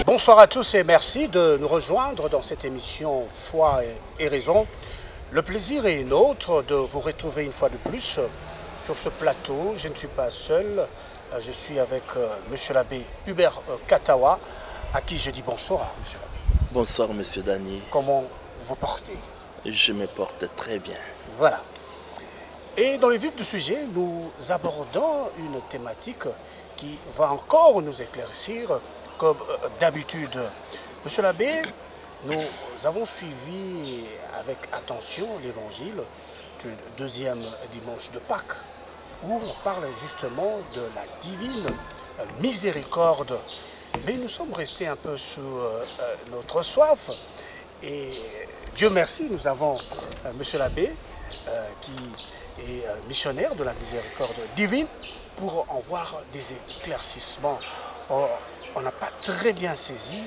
Bonsoir à tous et merci de nous rejoindre dans cette émission Foi et Raison. Le plaisir est nôtre de vous retrouver une fois de plus sur ce plateau. Je ne suis pas seul, je suis avec monsieur l'abbé Hubert Katawa, à qui je dis bonsoir, monsieur l'abbé. Bonsoir, monsieur Dany. Comment vous portez? Je me porte très bien. Voilà. Et dans le vif du sujet, nous abordons une thématique qui va encore nous éclaircir comme d'habitude. Monsieur l'abbé, nous avons suivi avec attention l'évangile du deuxième dimanche de Pâques, où on parle justement de la divine miséricorde. Mais nous sommes restés un peu sous notre soif. Et Dieu merci, nous avons monsieur l'abbé qui est missionnaire de la miséricorde divine pour en voir des éclaircissements. On n'a pas très bien saisi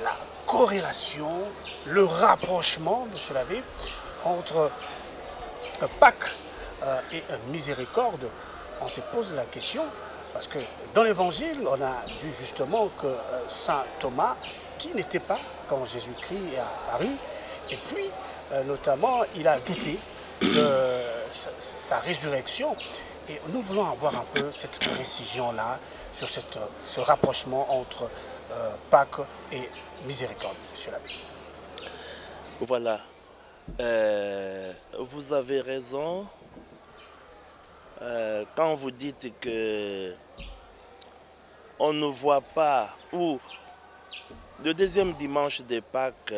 la corrélation, le rapprochement, monsieur l'abbé, entre Pâques et miséricorde. On se pose la question, parce que dans l'évangile, on a vu justement que saint Thomas, qui n'était pas quand Jésus-Christ est apparu, et puis notamment il a douté de sa résurrection. Et nous voulons avoir un peu cette précision-là sur ce rapprochement entre Pâques et miséricorde, monsieur l'abbé. Voilà. Vous avez raison quand vous dites que on ne voit pas, ou le deuxième dimanche de Pâques,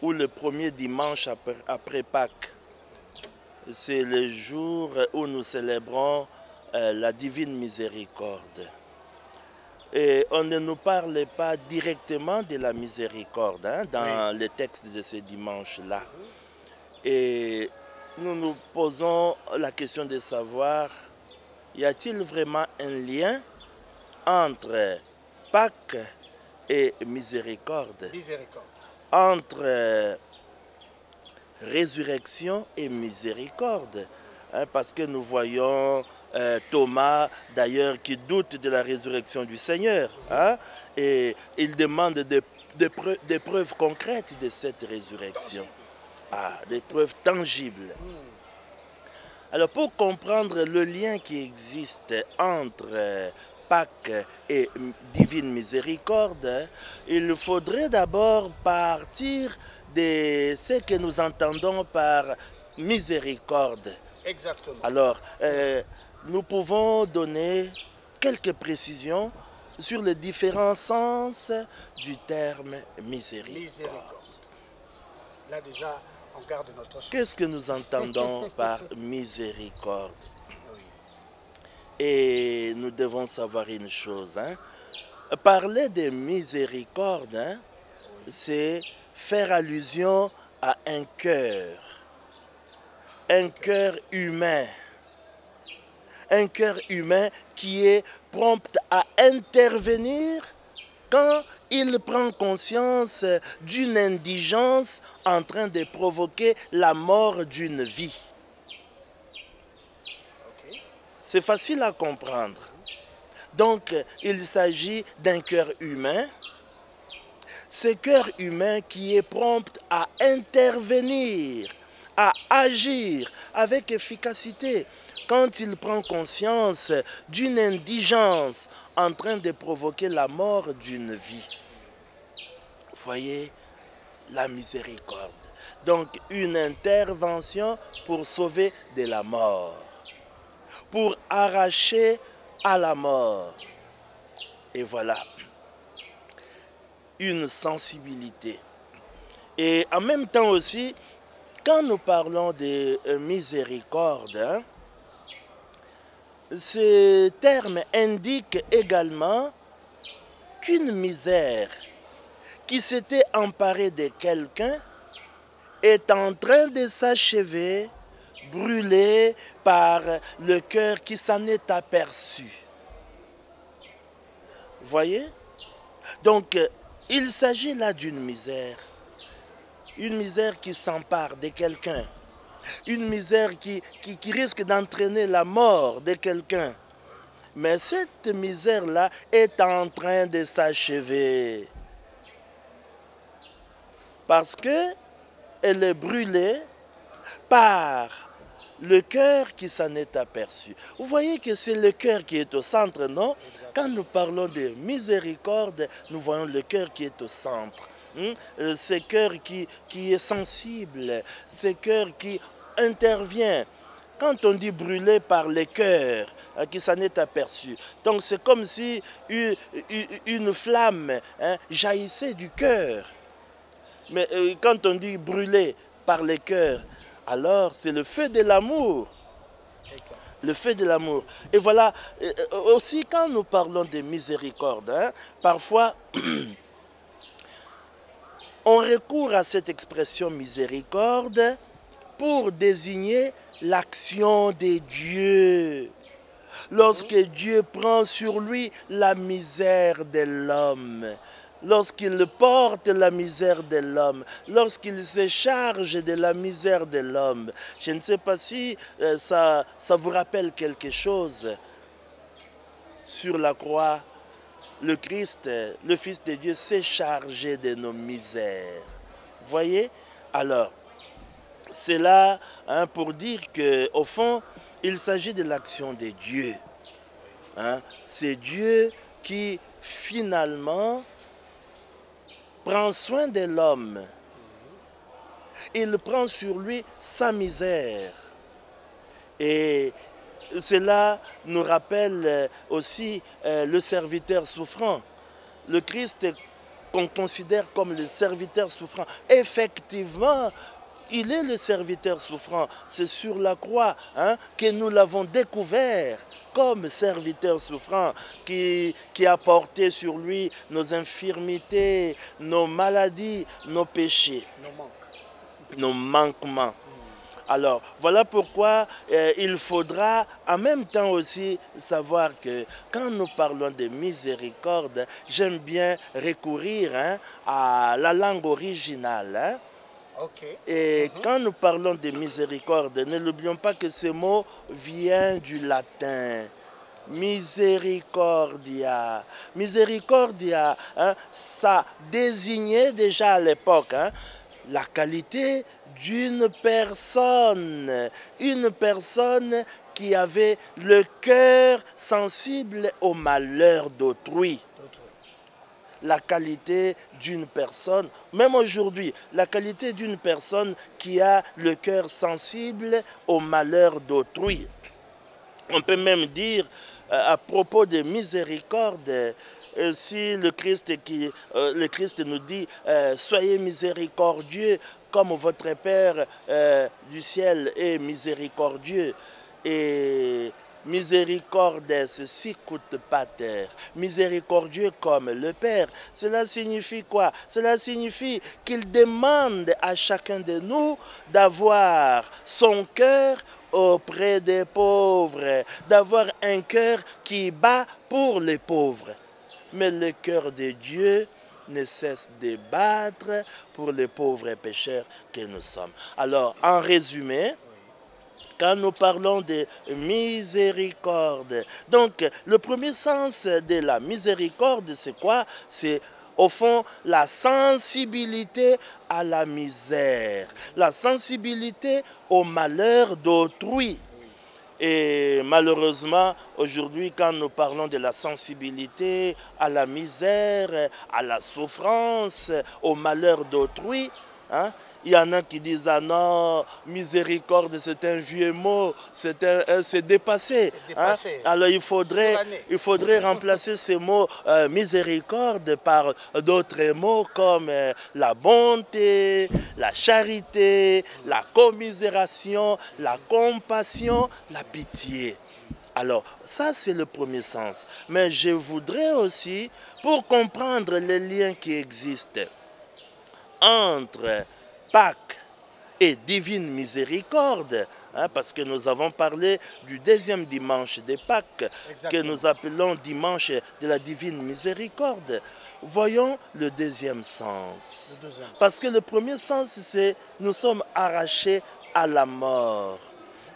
ou le premier dimanche après Pâques, c'est le jour où nous célébrons la divine miséricorde. Et on ne nous parle pas directement de la miséricorde dans le texte de ce dimanche-là. Et nous nous posons la question de savoir, y a-t-il vraiment un lien entre Pâques et miséricorde? Entre résurrection et miséricorde, parce que nous voyons Thomas d'ailleurs qui doute de la résurrection du Seigneur, et il demande des preuves concrètes de cette résurrection, des preuves tangibles. Alors pour comprendre le lien qui existe entre Pâques et divine miséricorde, il faudrait d'abord partir de ce que nous entendons par miséricorde. Exactement. Alors, nous pouvons donner quelques précisions sur les différents sens du terme miséricorde. Là déjà, on garde notre souffle. Qu'est-ce que nous entendons par miséricorde? Et nous devons savoir une chose. Parler de miséricorde, c'est faire allusion à un cœur humain. Un cœur humain qui est prompt à intervenir quand il prend conscience d'une indigence en train de provoquer la mort d'une vie. C'est facile à comprendre. Donc, il s'agit d'un cœur humain. Ce cœur humain qui est prompt à intervenir, à agir avec efficacité quand il prend conscience d'une indigence en train de provoquer la mort d'une vie. Voyez, la miséricorde. Donc, une intervention pour sauver de la mort, pour arracher à la mort. Et voilà, une sensibilité. Et en même temps aussi, quand nous parlons de miséricorde, ce terme indique également qu'une misère qui s'était emparée de quelqu'un est en train de s'achever brûlé par le cœur qui s'en est aperçu. Voyez? Donc, il s'agit là d'une misère. Une misère qui s'empare de quelqu'un. Une misère qui risque d'entraîner la mort de quelqu'un. Mais cette misère-là est en train de s'achever. Parce qu'elle est brûlée par le cœur qui s'en est aperçu. Vous voyez que c'est le cœur qui est au centre, non? Quand nous parlons de miséricorde, nous voyons le cœur qui est au centre. Ce cœur qui est sensible, ce cœur qui intervient. Quand on dit brûlé par le cœur qui s'en est aperçu, donc c'est comme si une flamme jaillissait du cœur. Mais quand on dit brûlé par le cœur, alors c'est le feu de l'amour. Le feu de l'amour. Et voilà, aussi quand nous parlons de miséricorde, parfois on recourt à cette expression miséricorde pour désigner l'action de Dieu. Lorsque Dieu prend sur lui la misère de l'homme, lorsqu'il porte la misère de l'homme, lorsqu'il se charge de la misère de l'homme. Je ne sais pas si ça vous rappelle quelque chose. Sur la croix, le Christ, le Fils de Dieu, s'est chargé de nos misères. Voyez? Alors, c'est là pour dire qu'au fond, il s'agit de l'action de Dieu. C'est Dieu qui, finalement, prend soin de l'homme. Il prend sur lui sa misère. Et cela nous rappelle aussi le serviteur souffrant. Le Christ qu'on considère comme le serviteur souffrant. Effectivement, il est le serviteur souffrant. C'est sur la croix que nous l'avons découvert comme serviteur souffrant qui a porté sur lui nos infirmités, nos maladies, nos péchés, nos manquements. Alors, voilà pourquoi il faudra en même temps aussi savoir que quand nous parlons de miséricorde, j'aime bien recourir à la langue originale. Et quand nous parlons de miséricorde, ne l'oublions pas que ce mot vient du latin. Misericordia. Misericordia, ça désignait déjà à l'époque la qualité d'une personne. Une personne qui avait le cœur sensible au malheur d'autrui. La qualité d'une personne, même aujourd'hui, la qualité d'une personne qui a le cœur sensible au malheur d'autrui. On peut même dire, à propos de miséricorde, si le Christ nous dit « Soyez miséricordieux comme votre Père du ciel est miséricordieux ». Et miséricordes sicut pater, miséricordieux comme le Père. Cela signifie quoi? Cela signifie qu'il demande à chacun de nous d'avoir son cœur auprès des pauvres, d'avoir un cœur qui bat pour les pauvres. Mais le cœur de Dieu ne cesse de battre pour les pauvres pécheurs que nous sommes. Alors, en résumé, quand nous parlons de miséricorde, donc le premier sens de la miséricorde, c'est quoi? C'est au fond la sensibilité à la misère, la sensibilité au malheur d'autrui. Et malheureusement, aujourd'hui, quand nous parlons de la sensibilité à la misère, à la souffrance, au malheur d'autrui, il y en a qui disent « Ah non, miséricorde, c'est un vieux mot, c'est dépassé. » Alors il faudrait remplacer ces mots miséricorde par d'autres mots comme la bonté, la charité, la commisération, la compassion, la pitié. Alors, ça c'est le premier sens. Mais je voudrais aussi, pour comprendre les liens qui existent entre Pâques et divine miséricorde, hein, parce que nous avons parlé du deuxième dimanche des Pâques, que nous appelons dimanche de la divine miséricorde. Voyons le deuxième sens. Parce que le premier sens, c'est nous sommes arrachés à la mort.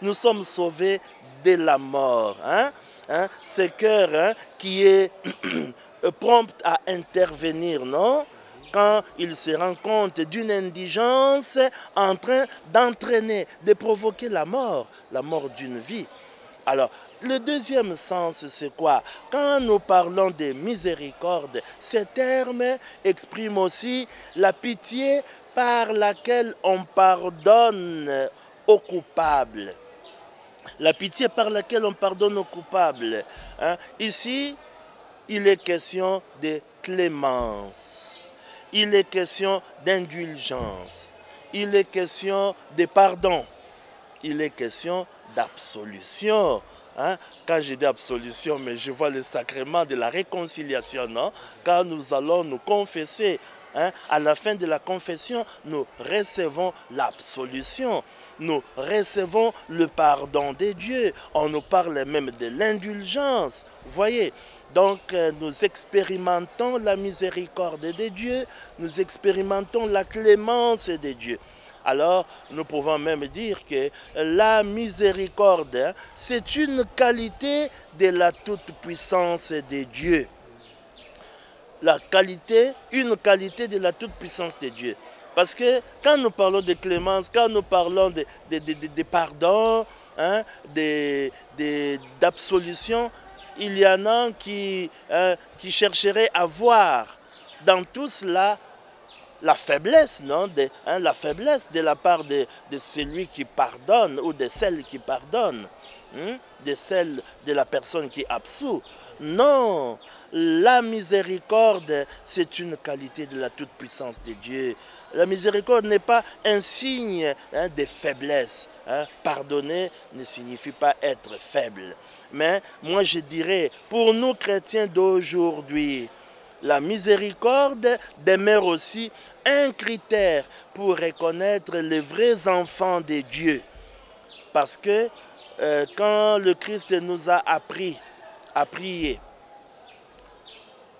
Nous sommes sauvés de la mort. Hein? Hein? Ce cœur, hein, qui est prompt à intervenir, non? Quand il se rend compte d'une indigence en train d'entraîner, de provoquer la mort d'une vie. Alors, le deuxième sens, c'est quoi? Quand nous parlons de miséricorde, ce terme exprime aussi la pitié par laquelle on pardonne aux coupables. La pitié par laquelle on pardonne aux coupables. Hein? Ici, il est question de clémence. Il est question d'indulgence. Il est question de pardon. Il est question d'absolution. Hein? Quand je dis absolution, mais je vois le sacrement de la réconciliation, non? Quand nous allons nous confesser, hein? À la fin de la confession, nous recevons l'absolution. Nous recevons le pardon de Dieu. On nous parle même de l'indulgence. Voyez, donc nous expérimentons la miséricorde de Dieu, nous expérimentons la clémence de Dieu. Alors, nous pouvons même dire que la miséricorde, hein, c'est une qualité de la toute-puissance de Dieu. Une qualité de la toute-puissance de Dieu. Parce que quand nous parlons de clémence, quand nous parlons de pardon, hein, d'absolution, il y en a qui chercheraient à voir dans tout cela la faiblesse, non? La faiblesse de la part de celui qui pardonne ou de celle qui pardonne, hein? De la personne qui absout. Non, la miséricorde, c'est une qualité de la toute-puissance de Dieu. La miséricorde n'est pas un signe, hein, de faiblesse. Hein. Pardonner ne signifie pas être faible. Mais moi je dirais, pour nous chrétiens d'aujourd'hui, la miséricorde demeure aussi un critère pour reconnaître les vrais enfants de Dieu. Parce que quand le Christ nous a appris à prier,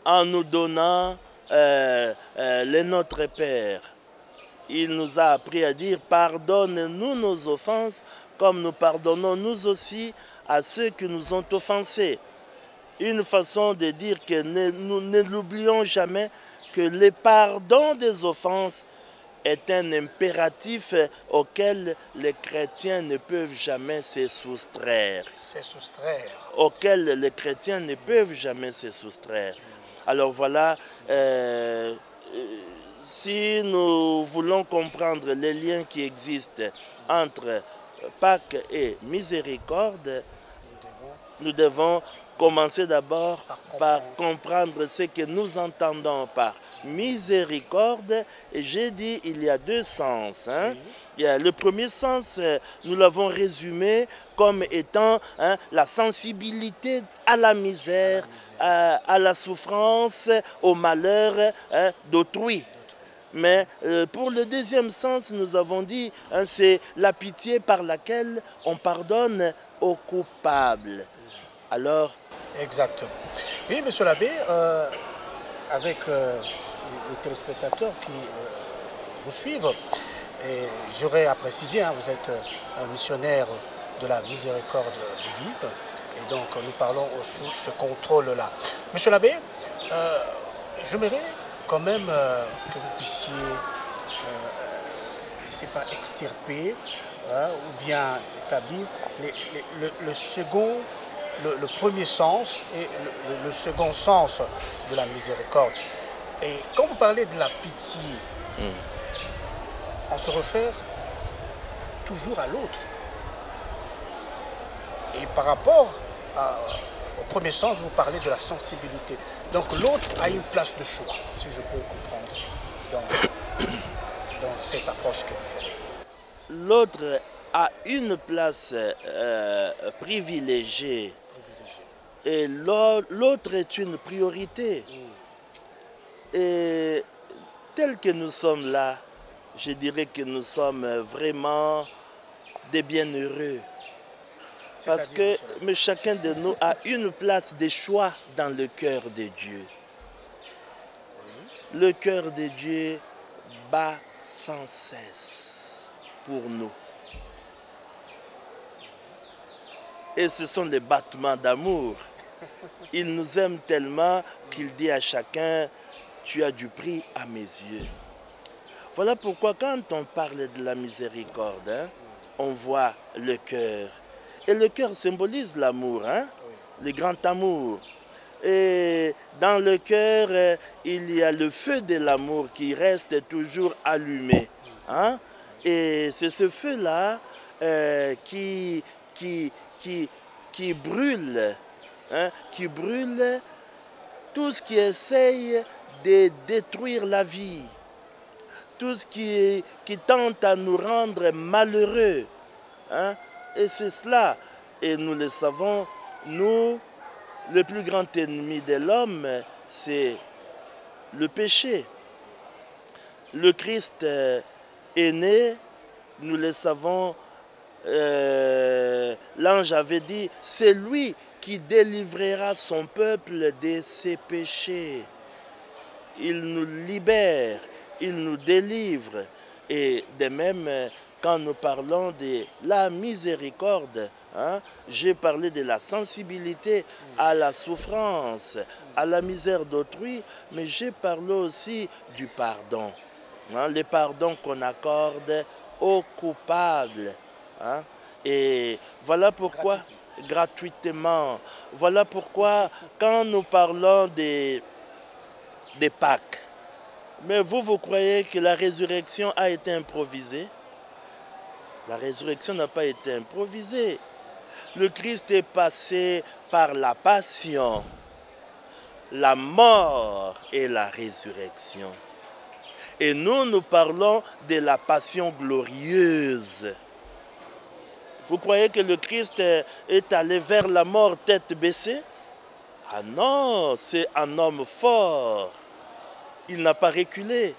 en nous donnant le Notre Père, il nous a appris à dire « Pardonne-nous nos offenses, comme nous pardonnons nous aussi à ceux qui nous ont offensés. » Une façon de dire que nous ne l'oublions jamais, que le pardon des offenses est un impératif auquel les chrétiens ne peuvent jamais se soustraire. Se soustraire. Auquel les chrétiens ne peuvent jamais se soustraire. Alors voilà, si nous voulons comprendre les liens qui existent entre Pâques et miséricorde, nous devons commencer d'abord par comprendre ce que nous entendons par miséricorde. Et j'ai dit, il y a deux sens. Hein? Oui. Il y a le premier sens, nous l'avons résumé comme étant, hein, la sensibilité à la misère, à la souffrance, au malheur, hein, d'autrui. Mais pour le deuxième sens, nous avons dit, hein, c'est la pitié par laquelle on pardonne aux coupables. Alors, exactement. Oui, monsieur l'abbé, avec les téléspectateurs qui vous suivent, j'aurais à préciser, hein, vous êtes un missionnaire de la miséricorde divine, et donc nous parlons sous ce contrôle-là. Monsieur l'abbé, j'aimerais quand même que vous puissiez, je ne sais pas, extirper, hein, ou bien établir le second. Le premier sens et le second sens de la miséricorde. Et quand vous parlez de la pitié, on se réfère toujours à l'autre. Et par rapport au premier sens, vous parlez de la sensibilité. Donc l'autre a une place de choix, si je peux comprendre, dans cette approche que vous faites. L'autre a une place privilégiée. Et l'autre est une priorité. Et tel que nous sommes là, je dirais que nous sommes vraiment des bienheureux. Parce que mais chacun de nous a une place de choix dans le cœur de Dieu. Le cœur de Dieu bat sans cesse pour nous. Et ce sont des battements d'amour. Il nous aime tellement qu'il dit à chacun, tu as du prix à mes yeux. Voilà pourquoi quand on parle de la miséricorde, on voit le cœur. Et le cœur symbolise l'amour, le grand amour. Et dans le cœur, il y a le feu de l'amour qui reste toujours allumé. Et c'est ce feu-là qui brûle, qui brûle tout ce qui essaye de détruire la vie, tout ce qui tente à nous rendre malheureux. Et c'est cela. Et nous le savons, nous, le plus grand ennemi de l'homme, c'est le péché. Le Christ est né, nous le savons, l'ange avait dit, c'est lui qui délivrera son peuple de ses péchés. Il nous libère, il nous délivre. Et de même, quand nous parlons de la miséricorde, j'ai parlé de la sensibilité à la souffrance, à la misère d'autrui, mais j'ai parlé aussi du pardon. Le pardon qu'on accorde aux coupables. Et voilà pourquoi, gratuitement, voilà pourquoi quand nous parlons des Pâques, mais vous croyez que la résurrection a été improvisée? La résurrection n'a pas été improvisée. Le Christ est passé par la passion, la mort et la résurrection. Et nous parlons de la passion glorieuse. Vous croyez que le Christ est allé vers la mort tête baissée? Ah non, c'est un homme fort. Il n'a pas reculé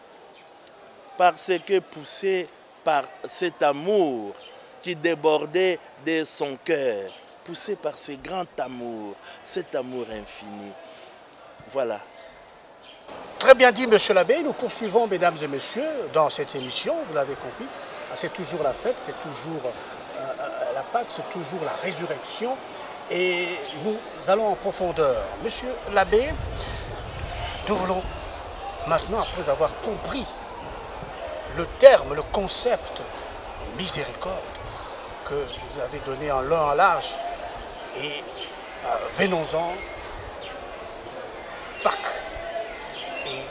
parce que poussé par cet amour qui débordait de son cœur, poussé par ce grand amour, cet amour infini. Voilà. Très bien dit, monsieur l'abbé. Nous poursuivons, mesdames et messieurs, dans cette émission, vous l'avez compris. C'est toujours la fête, c'est toujours la Pâque, c'est toujours la résurrection. Et nous allons en profondeur. Monsieur l'abbé, nous voulons maintenant, après avoir compris le terme, le concept miséricorde que vous avez donné en long, en large, et venons-en, Pâques et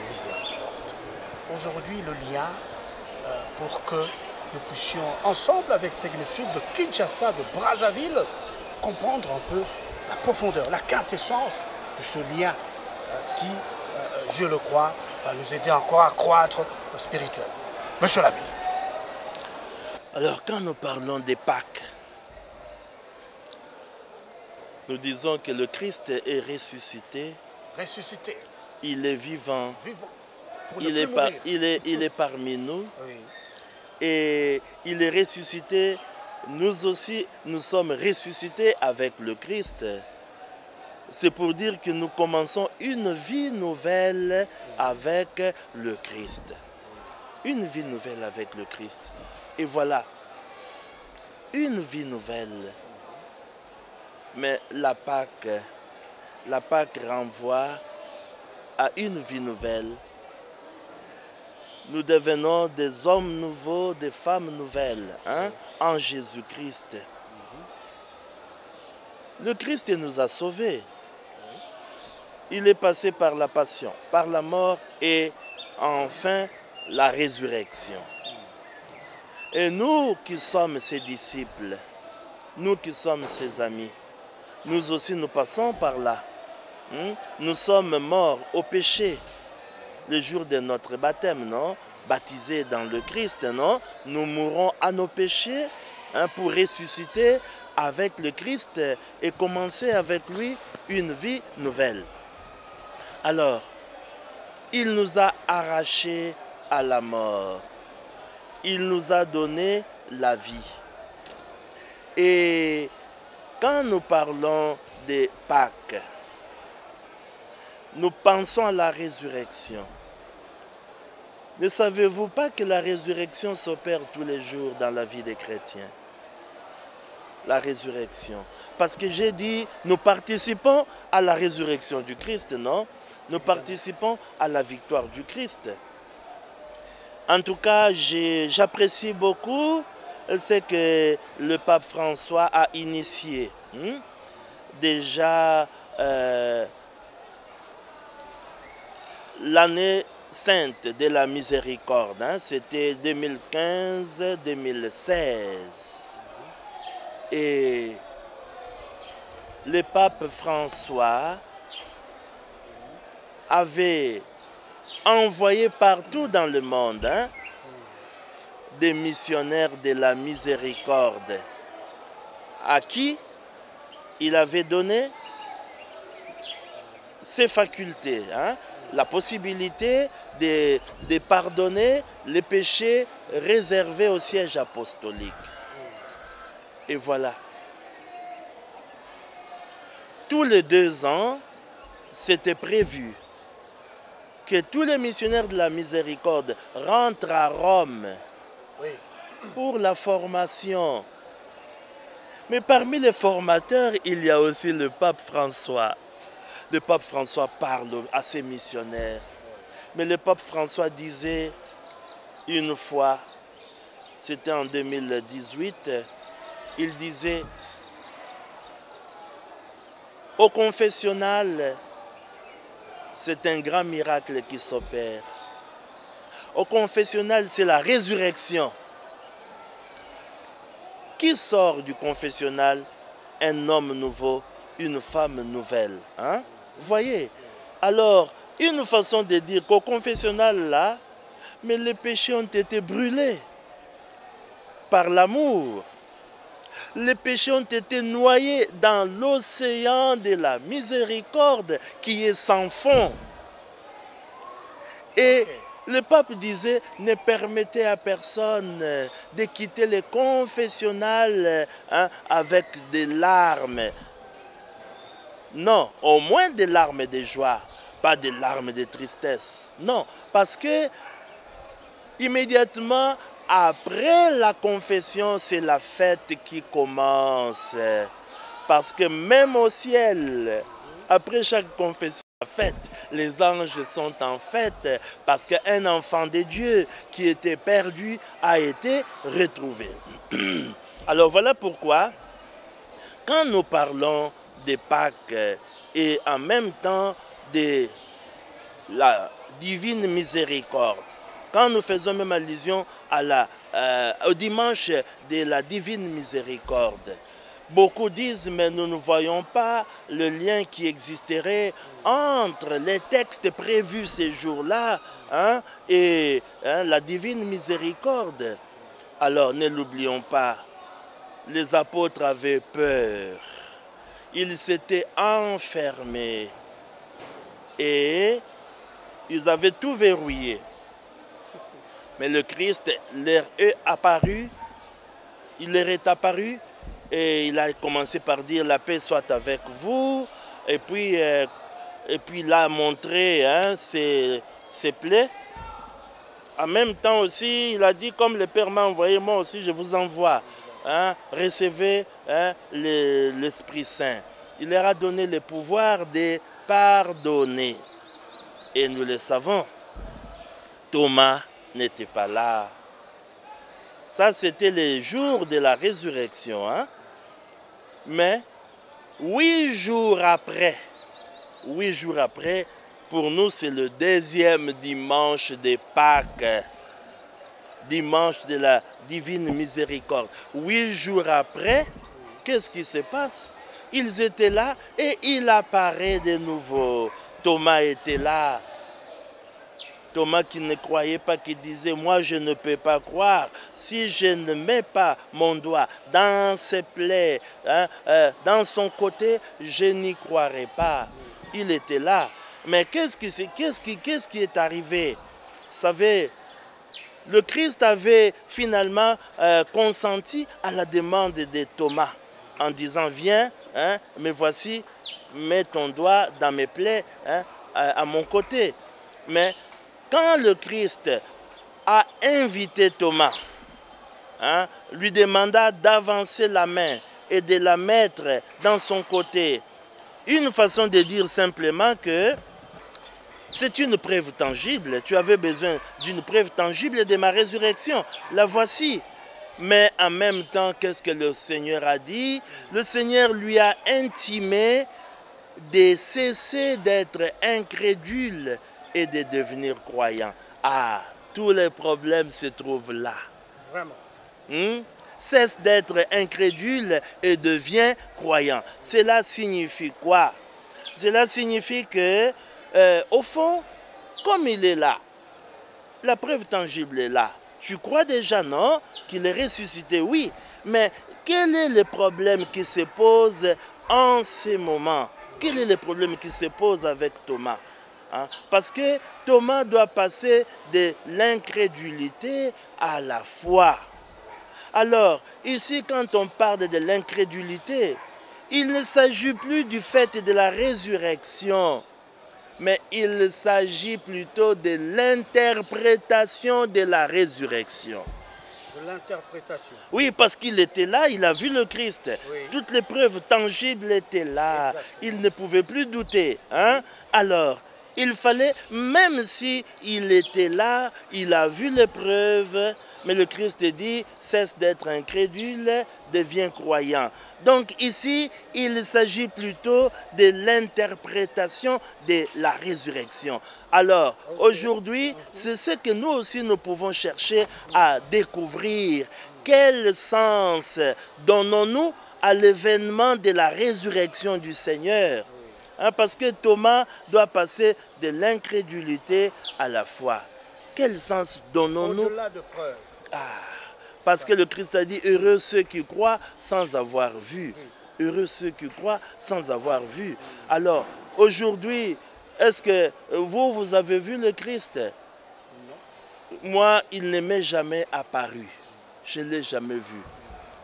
miséricorde. Aujourd'hui, le lien pour que nous puissions, ensemble avec ceux qui nous suivent de Kinshasa, de Brazzaville, comprendre un peu la profondeur, la quintessence de ce lien qui, je le crois, va nous aider encore à croître spirituellement. Monsieur l'abbé. Alors, quand nous parlons des Pâques, nous disons que le Christ est ressuscité. Ressuscité. Il est vivant. Vivant. Il est parmi nous. Oui. Et il est ressuscité. Nous aussi, nous sommes ressuscités avec le Christ. C'est pour dire que nous commençons une vie nouvelle avec le Christ. Une vie nouvelle avec le Christ. Et voilà, une vie nouvelle. Mais la Pâque renvoie à une vie nouvelle. Nous devenons des hommes nouveaux, des femmes nouvelles, en Jésus-Christ. Le Christ nous a sauvés. Il est passé par la passion, par la mort et enfin la résurrection. Et nous qui sommes ses disciples, nous qui sommes ses amis, nous aussi nous passons par là. Nous sommes morts au péché le jour de notre baptême, non? Baptisés dans le Christ, non? Nous mourrons à nos péchés pour ressusciter avec le Christ et commencer avec lui une vie nouvelle. Alors, il nous a arrachés à la mort. il nous a donné la vie. Et quand nous parlons de Pâques, nous pensons à la résurrection. Ne savez-vous pas que la résurrection s'opère tous les jours dans la vie des chrétiens? La résurrection. Parce que j'ai dit, nous participons à la résurrection du Christ, non? Nous participons à la victoire du Christ. En tout cas, j'apprécie beaucoup ce que le pape François a initié. Déjà, l'année sainte de la miséricorde, c'était 2015-2016. Et le pape François avait envoyé partout dans le monde des missionnaires de la miséricorde à qui il avait donné ses facultés, la possibilité de pardonner les péchés réservés au siège apostolique. Et voilà. Tous les 2 ans, c'était prévu que tous les missionnaires de la miséricorde rentrent à Rome pour la formation. Mais parmi les formateurs, il y a aussi le pape François. Le pape François parle à ses missionnaires. Mais le pape François disait une fois, c'était en 2018, il disait, au confessionnal, c'est un grand miracle qui s'opère. Au confessionnal, c'est la résurrection. Qui sort du confessionnal? Un homme nouveau, une femme nouvelle. Vous voyez? Alors, une façon de dire qu'au confessionnal, là, mais les péchés ont été brûlés par l'amour. Les péchés ont été noyés dans l'océan de la miséricorde qui est sans fond. Et le pape disait, ne permettez à personne de quitter le confessionnal avec des larmes. Non, au moins des larmes de joie, pas des larmes de tristesse. Non, parce que immédiatement après la confession, c'est la fête qui commence. Parce que même au ciel, après chaque confession, la fête, les anges sont en fête parce qu'un enfant de Dieu qui était perdu a été retrouvé. Alors voilà pourquoi, quand nous parlons de Pâques et en même temps de la divine miséricorde, quand nous faisons même allusion au dimanche de la divine miséricorde, beaucoup disent, mais nous ne voyons pas le lien qui existerait entre les textes prévus ces jours-là et la divine miséricorde. Alors ne l'oublions pas, les apôtres avaient peur. Ils s'étaient enfermés et ils avaient tout verrouillé. Mais le Christ leur est apparu, il leur est apparu et il a commencé par dire la paix soit avec vous. Et puis il a montré ses plaies. En même temps aussi, il a dit comme le Père m'a envoyé, moi aussi je vous envoie. Recevez l'Esprit Saint. Il leur a donné le pouvoir de pardonner. Et nous le savons, Thomas n'était pas là. Ça, c'était les jours de la résurrection. Mais 8 jours après, pour nous, c'est le 2e dimanche de Pâques, dimanche de la divine miséricorde. 8 jours après, qu'est-ce qui se passe? Ils étaient là et il apparaît de nouveau. Thomas était là. Thomas qui ne croyait pas, qui disait, moi je ne peux pas croire si je ne mets pas mon doigt dans ses plaies, dans son côté, je n'y croirai pas. Il était là. Mais qu'est-ce qui est arrivé? Vous savez, le Christ avait finalement consenti à la demande de Thomas en disant, viens, hein, me voici, mets ton doigt dans mes plaies, hein, à mon côté. Mais quand le Christ a invité Thomas, hein, lui demanda d'avancer la main et de la mettre dans son côté, une façon de dire simplement que c'est une preuve tangible. Tu avais besoin d'une preuve tangible de ma résurrection. La voici. Mais en même temps, qu'est-ce que le Seigneur a dit? Le Seigneur lui a intimé de cesser d'être incrédule et de devenir croyant. Ah, tous les problèmes se trouvent là. Vraiment. Cesse d'être incrédule et devient croyant. Cela signifie quoi? Cela signifie que, au fond, comme il est là, la preuve tangible est là. Tu crois déjà, non, qu'il est ressuscité? Oui, mais quel est le problème qui se pose en ce moment? Quel est le problème qui se pose avec Thomas? Hein? Parce que Thomas doit passer de l'incrédulité à la foi. Alors, ici, quand on parle de l'incrédulité, il ne s'agit plus du fait de la résurrection, mais il s'agit plutôt de l'interprétation de la résurrection. De l'interprétation. Oui, parce qu'il était là, il a vu le Christ. Oui. Toutes les preuves tangibles étaient là. Exactement. Il ne pouvait plus douter. Hein? Alors, il fallait, même si il était là, il a vu les preuves, mais le Christ dit, cesse d'être incrédule, deviens croyant. Donc ici, il s'agit plutôt de l'interprétation de la résurrection. Alors, aujourd'hui, c'est ce que nous aussi nous pouvons chercher à découvrir. Quel sens donnons-nous à l'événement de la résurrection du Seigneur? Hein, parce que Thomas doit passer de l'incrédulité à la foi. Quel sens donnons-nous? Au-delà de preuves. Parce que le Christ a dit, heureux ceux qui croient sans avoir vu. Heureux ceux qui croient sans avoir vu. Alors, aujourd'hui, est-ce que vous avez vu le Christ? Non. Moi, il ne m'est jamais apparu. Je ne l'ai jamais vu.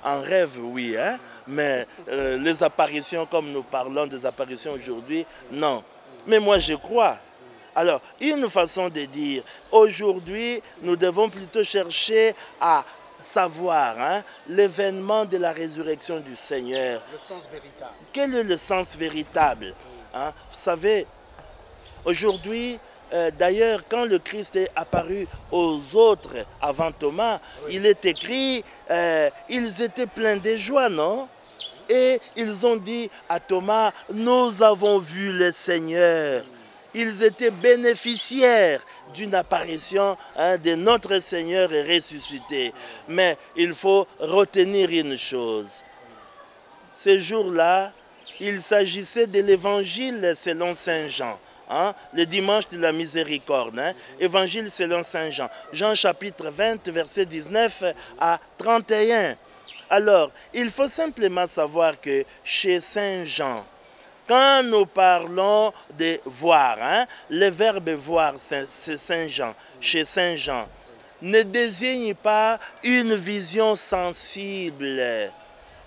En rêve, oui, hein? Mais les apparitions, comme nous parlons des apparitions aujourd'hui, non. Mais moi, je crois. Alors, une façon de dire, aujourd'hui, nous devons plutôt chercher à savoir, hein, l'événement de la résurrection du Seigneur. Le sens véritable. Quel est le sens véritable? Hein? Vous savez, aujourd'hui, d'ailleurs, quand le Christ est apparu aux autres avant Thomas, oui, il est écrit, ils étaient pleins de joie, non? Et ils ont dit à Thomas, nous avons vu le Seigneur. Ils étaient bénéficiaires d'une apparition, hein, de notre Seigneur ressuscité. Mais il faut retenir une chose. Ces jours-là, il s'agissait de l'évangile selon Saint Jean. Hein, le dimanche de la miséricorde. Hein, évangile selon Saint Jean. Jean chapitre 20, verset 19 à 31. Alors, il faut simplement savoir que chez Saint Jean, quand nous parlons de voir, hein, le verbe voir, c'est Saint Jean, chez Saint Jean, ne désigne pas une vision sensible.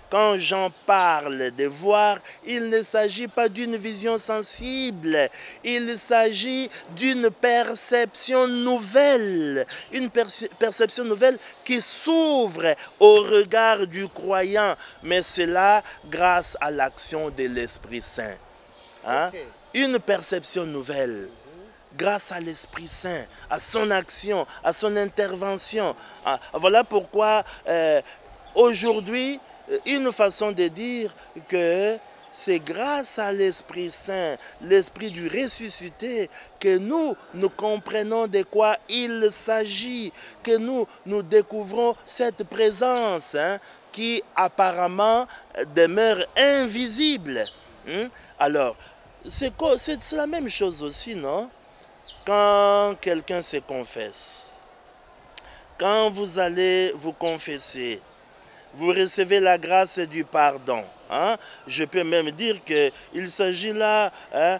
Quand Jean parle de voir, il ne s'agit pas d'une vision sensible, il s'agit d'une perception nouvelle, une perception nouvelle qui s'ouvre au regard du croyant, mais cela grâce à l'action de l'Esprit Saint. Hein? Okay. Une perception nouvelle. Grâce à l'Esprit Saint, à son action, à son intervention. Ah, voilà pourquoi aujourd'hui, une façon de dire que c'est grâce à l'Esprit Saint, l'Esprit du ressuscité, que nous comprenons de quoi il s'agit, que nous découvrons cette présence, hein, qui apparemment demeure invisible. Hein? Alors, c'est la même chose aussi, non? Quand quelqu'un se confesse, quand vous allez vous confesser, vous recevez la grâce du pardon. Hein? Je peux même dire qu'il s'agit là, hein,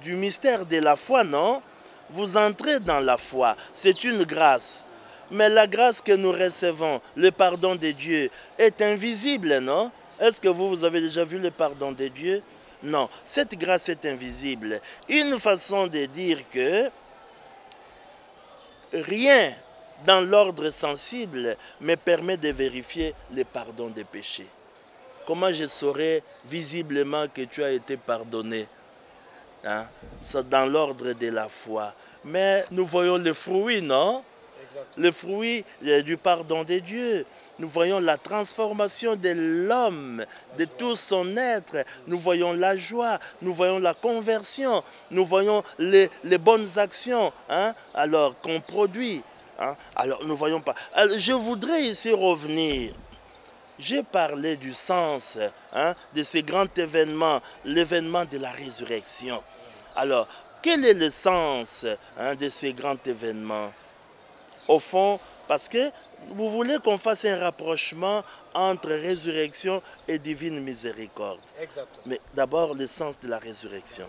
du mystère de la foi, non? Vous entrez dans la foi, c'est une grâce. Mais la grâce que nous recevons, le pardon de Dieu, est invisible, non? Est-ce que vous avez déjà vu le pardon de Dieu? Non, cette grâce est invisible. Une façon de dire que rien dans l'ordre sensible me permet de vérifier le pardon des péchés. Comment je saurais visiblement que tu as été pardonné? Hein? C'est dans l'ordre de la foi. Mais nous voyons le fruit, non? Exactement. Le fruit du pardon de Dieu. Nous voyons la transformation de l'homme, de tout son être. Nous voyons la joie, nous voyons la conversion, nous voyons les bonnes actions, hein, alors qu'on produit. Hein. Alors nous voyons pas. Alors, je voudrais ici revenir. J'ai parlé du sens, hein, de ce grand événement, l'événement de la résurrection. Alors, quel est le sens, hein, de ce grand événement? Au fond, parce que vous voulez qu'on fasse un rapprochement entre résurrection et divine miséricorde. Exactement. Mais d'abord, le sens de la résurrection.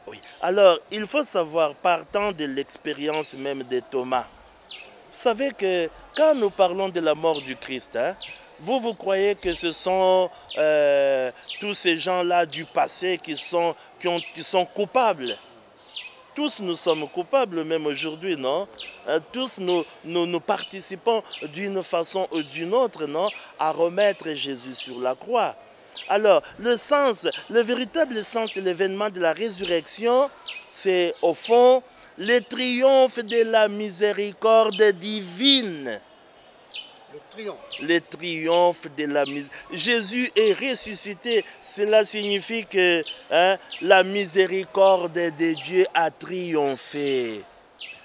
Oui. Alors, il faut savoir, partant de l'expérience même de Thomas, vous savez que quand nous parlons de la mort du Christ, hein, vous croyez que ce sont tous ces gens-là du passé qui sont coupables? Tous nous sommes coupables, même aujourd'hui, non? Tous nous participons d'une façon ou d'une autre, non? À remettre Jésus sur la croix. Alors, le véritable sens de l'événement de la résurrection, c'est au fond le triomphe de la miséricorde divine. Le triomphe de la miséricorde. Jésus est ressuscité. Cela signifie que, hein, la miséricorde de Dieu a triomphé.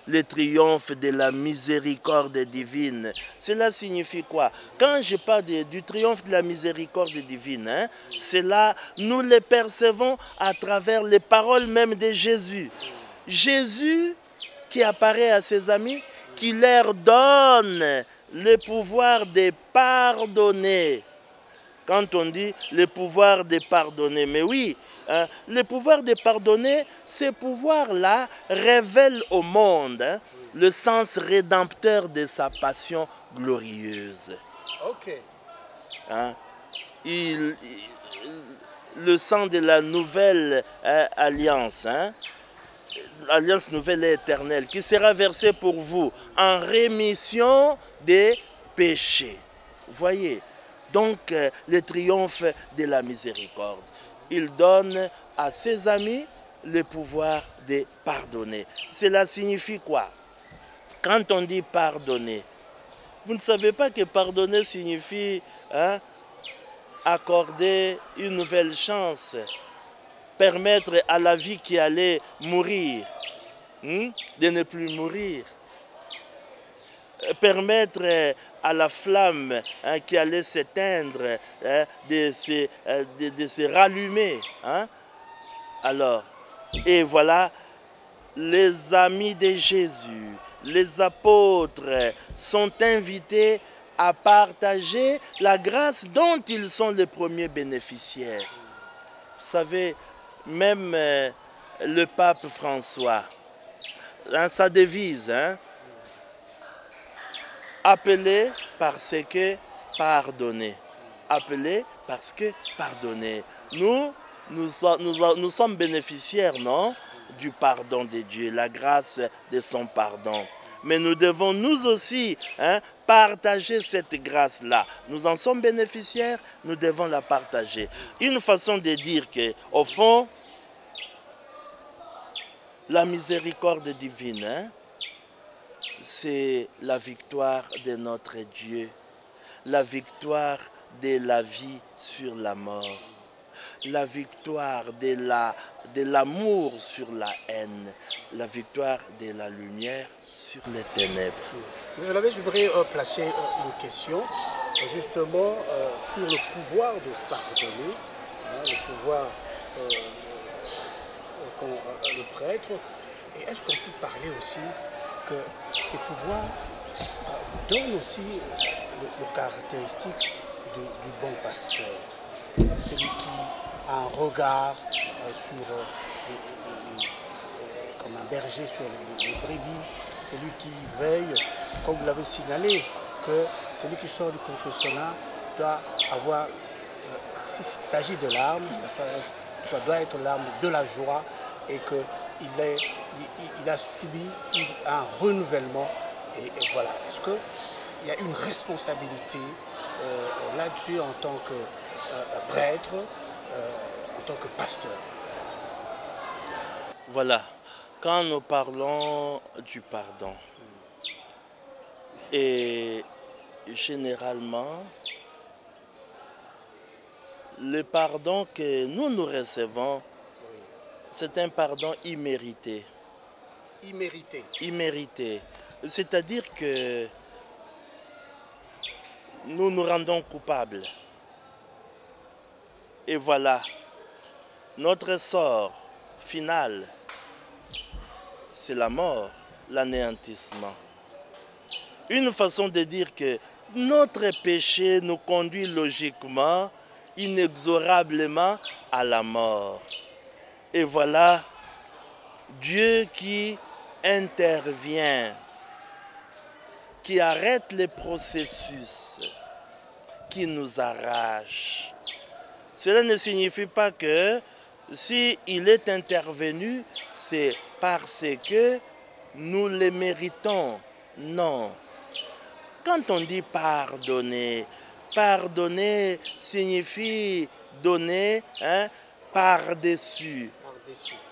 Le triomphe de la miséricorde divine. Cela signifie quoi? Quand je parle du triomphe de la miséricorde divine, hein, cela, nous le percevons à travers les paroles même de Jésus. Jésus qui apparaît à ses amis, qui leur donne le pouvoir de pardonner. Quand on dit le pouvoir de pardonner, mais oui, hein, le pouvoir de pardonner, ce pouvoir-là révèle au monde, hein, le sens rédempteur de sa passion glorieuse. Ok. Hein, le sang de la nouvelle, hein, alliance, hein, l'alliance nouvelle et éternelle, qui sera versée pour vous en rémission des péchés. Voyez, donc le triomphe de la miséricorde. Il donne à ses amis le pouvoir de pardonner. Cela signifie quoi? Quand on dit pardonner, vous ne savez pas que pardonner signifie, hein, accorder une nouvelle chance, permettre à la vie qui allait mourir, de ne plus mourir. Permettre à la flamme, hein, qui allait s'éteindre, hein, de se rallumer. Hein. Alors, et voilà, les amis de Jésus, les apôtres sont invités à partager la grâce dont ils sont les premiers bénéficiaires. Vous savez, même le pape François, hein, sa devise, hein, appelé parce que pardonner. Appelé parce que pardonner. Nous sommes bénéficiaires, non, du pardon de Dieu, la grâce de son pardon. Mais nous devons nous aussi, hein, partager cette grâce-là. Nous en sommes bénéficiaires, nous devons la partager. Une façon de dire que, au fond, la miséricorde divine, hein, c'est la victoire de notre Dieu, la victoire de la vie sur la mort, la victoire de l'amour sur la haine, la victoire de la lumière sur les ténèbres. Je voudrais placer une question justement sur le pouvoir de pardonner, hein, le pouvoir le prêtre. Et est-ce qu'on peut parler aussi que ces pouvoirs vous donnent aussi le caractéristique du bon pasteur, celui qui a un regard sur comme un berger sur les brebis, celui qui veille, comme vous l'avez signalé, que celui qui sort du confessionnat doit avoir, s'il s'agit de larmes, ça doit être l'arme de la joie et qu'il a subi un renouvellement. Et voilà, est-ce qu'il y a une responsabilité là-dessus en tant que prêtre, en tant que pasteur? Voilà, quand nous parlons du pardon, et généralement, le pardon que nous recevons, c'est un pardon immérité. Immérité. Immérité. C'est-à-dire que nous nous rendons coupables. Et voilà, notre sort final, c'est la mort, l'anéantissement. Une façon de dire que notre péché nous conduit logiquement, inexorablement à la mort. Et voilà, Dieu qui intervient, qui arrête les processus, qui nous arrache. Cela ne signifie pas que s'il est intervenu, c'est parce que nous le méritons. Non. Quand on dit pardonner, pardonner signifie donner par-dessus.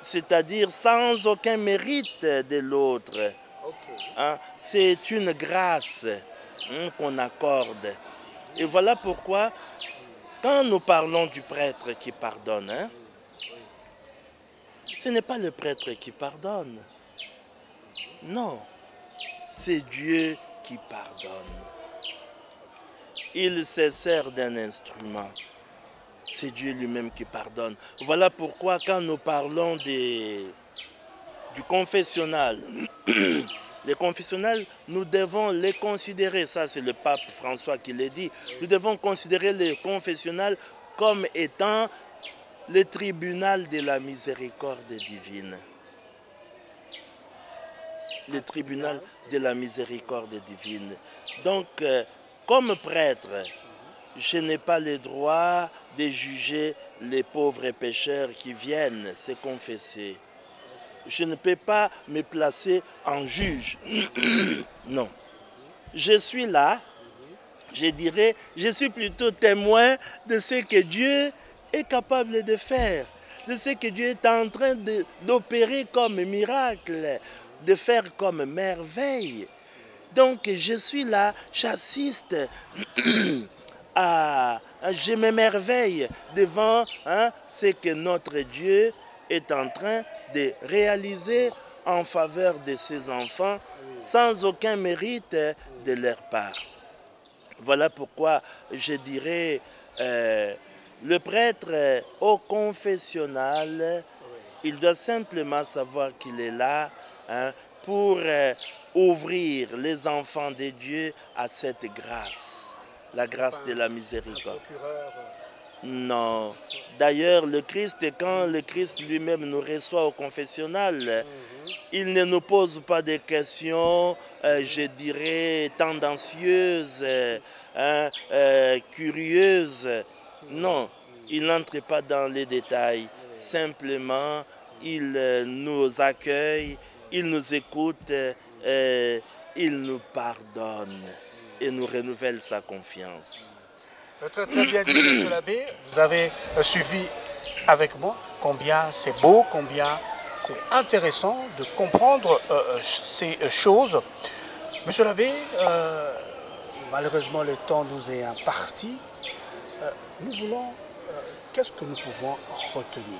C'est-à-dire sans aucun mérite de l'autre. Okay. C'est une grâce qu'on accorde. Et voilà pourquoi, quand nous parlons du prêtre qui pardonne, ce n'est pas le prêtre qui pardonne. Non, c'est Dieu qui pardonne. Il se sert d'un instrument. C'est Dieu lui-même qui pardonne. Voilà pourquoi quand nous parlons du confessionnal, les confessionnals, nous devons les considérer, ça c'est le pape François qui l'a dit, nous devons considérer les confessionnals comme étant le tribunal de la miséricorde divine. Le tribunal de la miséricorde divine. Donc, comme prêtre, je n'ai pas le droit de juger les pauvres pécheurs qui viennent se confesser. Je ne peux pas me placer en juge. Non. Je suis là, je dirais, je suis plutôt témoin de ce que Dieu est capable de faire, de ce que Dieu est en train d'opérer comme miracle, de faire comme merveille. Donc je suis là, j'assiste je m'émerveille devant ce que notre Dieu est en train de réaliser en faveur de ses enfants sans aucun mérite de leur part. Voilà pourquoi je dirais le prêtre au confessionnal, il doit simplement savoir qu'il est là pour ouvrir les enfants de Dieu à cette grâce, la grâce de la miséricorde. Non. D'ailleurs, le Christ, quand le Christ lui-même nous reçoit au confessionnal, il ne nous pose pas des questions, je dirais, tendancieuses, curieuses. Non, il n'entre pas dans les détails. Simplement, il nous accueille, il nous écoute, il nous pardonne et nous renouvelle sa confiance. Très, très bien dit, monsieur l'abbé. Vous avez suivi avec moi combien c'est beau, combien c'est intéressant de comprendre ces choses. Monsieur l'abbé, malheureusement le temps nous est imparti. Nous voulons, qu'est-ce que nous pouvons retenir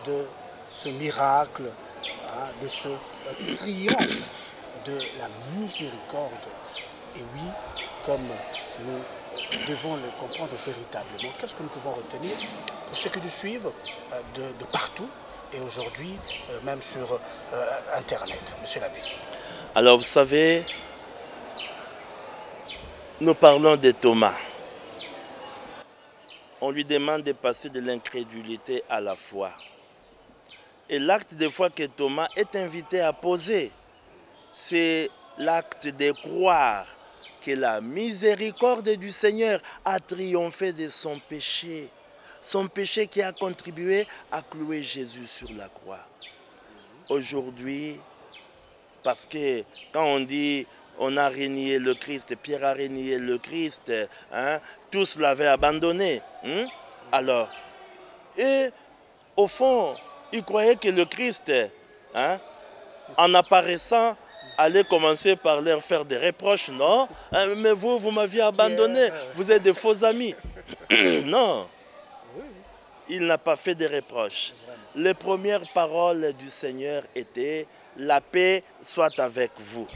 de ce miracle, de ce triomphe de la miséricorde? Et oui, comme nous devons le comprendre véritablement, qu'est-ce que nous pouvons retenir pour ceux qui nous suivent de partout et aujourd'hui même sur Internet, monsieur l'abbé? Alors vous savez, nous parlons de Thomas. On lui demande de passer de l'incrédulité à la foi. Et l'acte de foi que Thomas est invité à poser, c'est l'acte de croire que la miséricorde du Seigneur a triomphé de son péché qui a contribué à clouer Jésus sur la croix. Aujourd'hui, parce que quand on dit on a renié le Christ, Pierre a renié le Christ, hein, tous l'avaient abandonné. Alors, et au fond, ils croyaient que le Christ, hein, en apparaissant, allait commencer par leur faire des reproches. Non, hein, mais vous m'aviez abandonné, vous êtes des faux amis. Non, il n'a pas fait de reproches. Les premières paroles du Seigneur étaient « La paix soit avec vous ».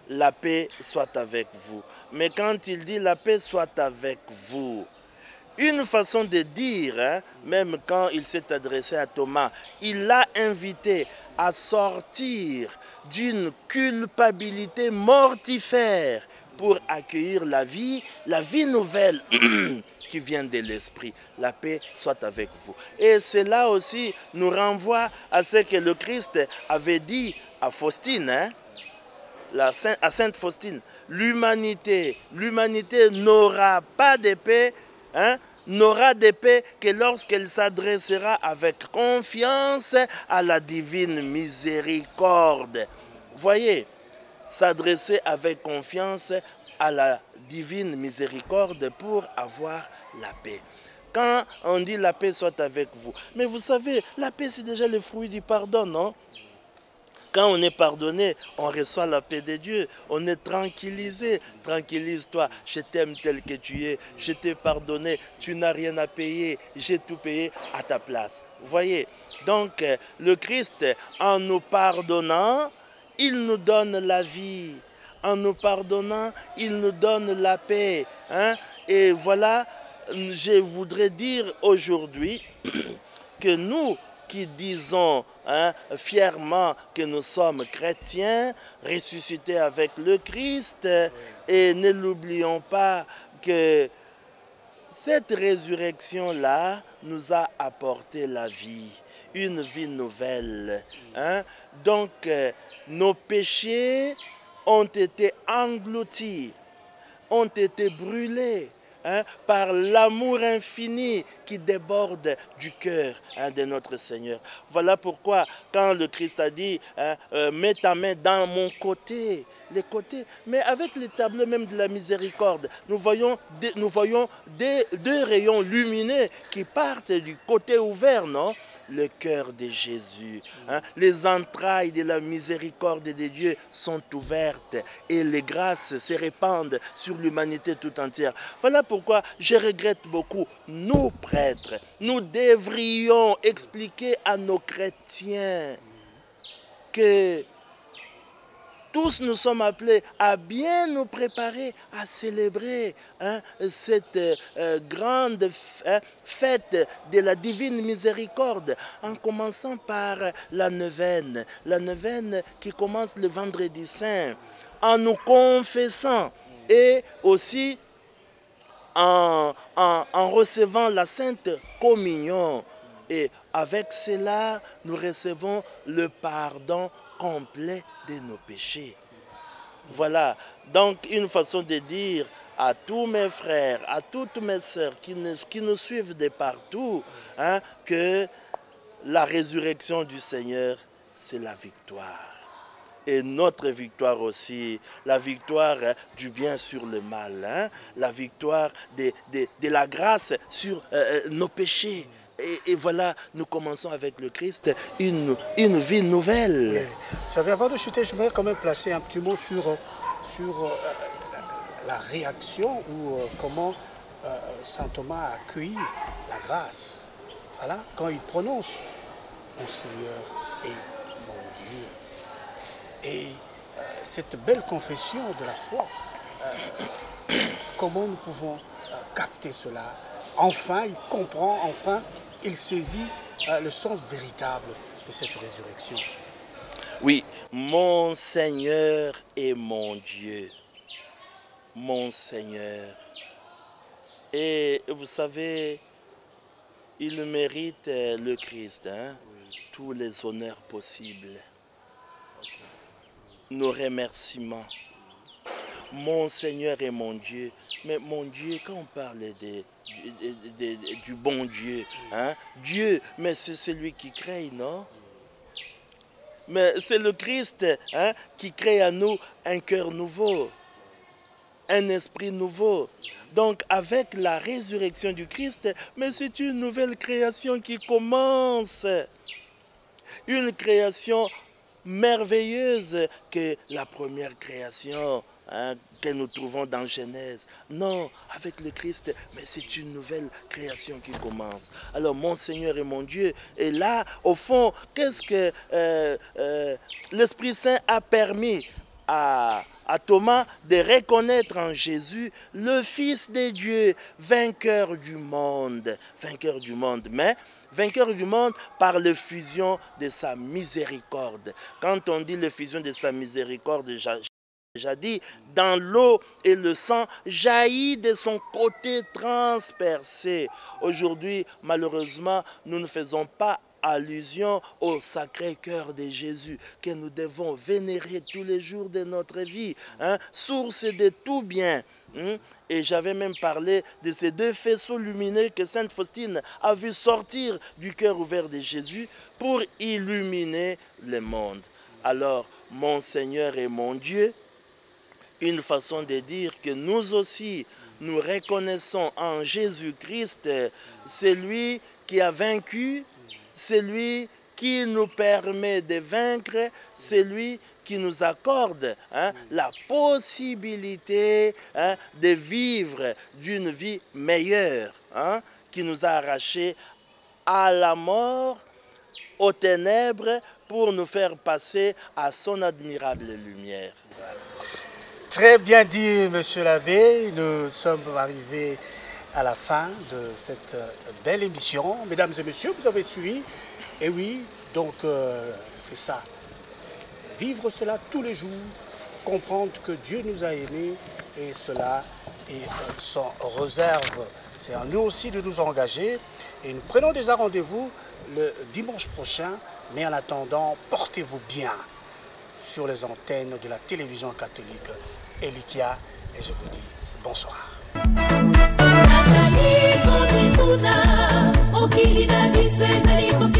La paix soit avec vous. Mais quand il dit « La paix soit avec vous », une façon de dire, hein, même quand il s'est adressé à Thomas, il l'a invité à sortir d'une culpabilité mortifère pour accueillir la vie nouvelle qui vient de l'Esprit. La paix soit avec vous. Et cela aussi nous renvoie à ce que le Christ avait dit à Faustine, hein, à Sainte Faustine. L'humanité n'aura pas de paix, hein, n'aura de paix que lorsqu'elle s'adressera avec confiance à la divine miséricorde. Voyez, s'adresser avec confiance à la divine miséricorde pour avoir la paix. Quand on dit la paix soit avec vous, mais vous savez, la paix c'est déjà le fruit du pardon, non? Quand on est pardonné, on reçoit la paix de Dieu, on est tranquillisé. Tranquillise-toi, je t'aime tel que tu es, je t'ai pardonné, tu n'as rien à payer, j'ai tout payé à ta place. Vous voyez, donc le Christ, en nous pardonnant, il nous donne la vie. En nous pardonnant, il nous donne la paix. Hein? Et voilà, je voudrais dire aujourd'hui que nous, qui disons, hein, fièrement que nous sommes chrétiens, ressuscités avec le Christ, et ne l'oublions pas que cette résurrection-là nous a apporté la vie, une vie nouvelle. Hein. Donc, nos péchés ont été engloutis, ont été brûlés, hein, par l'amour infini qui déborde du cœur, hein, de notre Seigneur. Voilà pourquoi quand le Christ a dit, hein, mets ta main dans mon côté, les côtés, mais avec les tableaux même de la miséricorde, nous voyons deux rayons lumineux qui partent du côté ouvert, non? Le cœur de Jésus. Hein? Les entrailles de la miséricorde de Dieu sont ouvertes et les grâces se répandent sur l'humanité tout entière. Voilà pourquoi je regrette beaucoup, nous prêtres, nous devrions expliquer à nos chrétiens que tous nous sommes appelés à bien nous préparer à célébrer, hein, cette grande fête de la divine miséricorde, en commençant par la neuvaine qui commence le vendredi saint, en nous confessant et aussi en recevant la sainte communion. Et avec cela, nous recevons le pardon complet de nos péchés. Voilà, donc une façon de dire à tous mes frères, à toutes mes sœurs qui nous suivent de partout, hein, que la résurrection du Seigneur, c'est la victoire. Et notre victoire aussi, la victoire du bien sur le mal, hein, la victoire de la grâce sur nos péchés. Et voilà, nous commençons avec le Christ une vie nouvelle. Oui. Vous savez, avant de chuter, je voudrais quand même placer un petit mot sur la réaction ou comment saint Thomas a accueilli la grâce. Voilà, quand il prononce « Mon Seigneur et mon Dieu ». Et cette belle confession de la foi, comment nous pouvons capter cela? Enfin, il comprend, enfin, il saisit le sens véritable de cette résurrection. Oui, mon Seigneur et mon Dieu. Mon Seigneur. Et vous savez, il mérite le Christ. Hein? Oui. tous les honneurs possibles, nos remerciements. Mon Seigneur et mon Dieu. Mais mon Dieu, quand on parle du bon Dieu, hein, Dieu, mais c'est celui qui crée, non? Mais c'est le Christ, hein, qui crée à nous un cœur nouveau, un esprit nouveau. Donc avec la résurrection du Christ, mais c'est une nouvelle création qui commence. Une création merveilleuse que la première création, hein, que nous trouvons dans Genèse. Non, avec le Christ, mais c'est une nouvelle création qui commence. Alors mon Seigneur et mon Dieu, et là, au fond, qu'est-ce que l'Esprit Saint a permis à Thomas de reconnaître en Jésus le Fils de Dieu, vainqueur du monde, mais vainqueur du monde par l'effusion de sa miséricorde. Quand on dit l'effusion de sa miséricorde, j'ai dit, dans l'eau et le sang jaillit de son côté transpercé. Aujourd'hui, malheureusement, nous ne faisons pas allusion au Sacré-Cœur de Jésus que nous devons vénérer tous les jours de notre vie, hein, source de tout bien. Et j'avais même parlé de ces deux faisceaux lumineux que Sainte Faustine a vu sortir du cœur ouvert de Jésus pour illuminer le monde. Alors, mon Seigneur et mon Dieu, une façon de dire que nous aussi, nous reconnaissons en Jésus-Christ celui qui a vaincu, celui qui nous permet de vaincre, celui qui nous accorde, hein, la possibilité, hein, de vivre d'une vie meilleure, hein, qui nous a arrachés à la mort, aux ténèbres, pour nous faire passer à son admirable lumière. Très bien dit, monsieur l'abbé. Nous sommes arrivés à la fin de cette belle émission. Mesdames et messieurs, vous avez suivi. Et oui, donc c'est ça. Vivre cela tous les jours, comprendre que Dieu nous a aimés et cela est sans réserve. C'est à nous aussi de nous engager. Et nous prenons déjà rendez-vous le dimanche prochain. Mais en attendant, portez-vous bien sur les antennes de la télévision catholique Elikia. Et je vous dis bonsoir. Nazali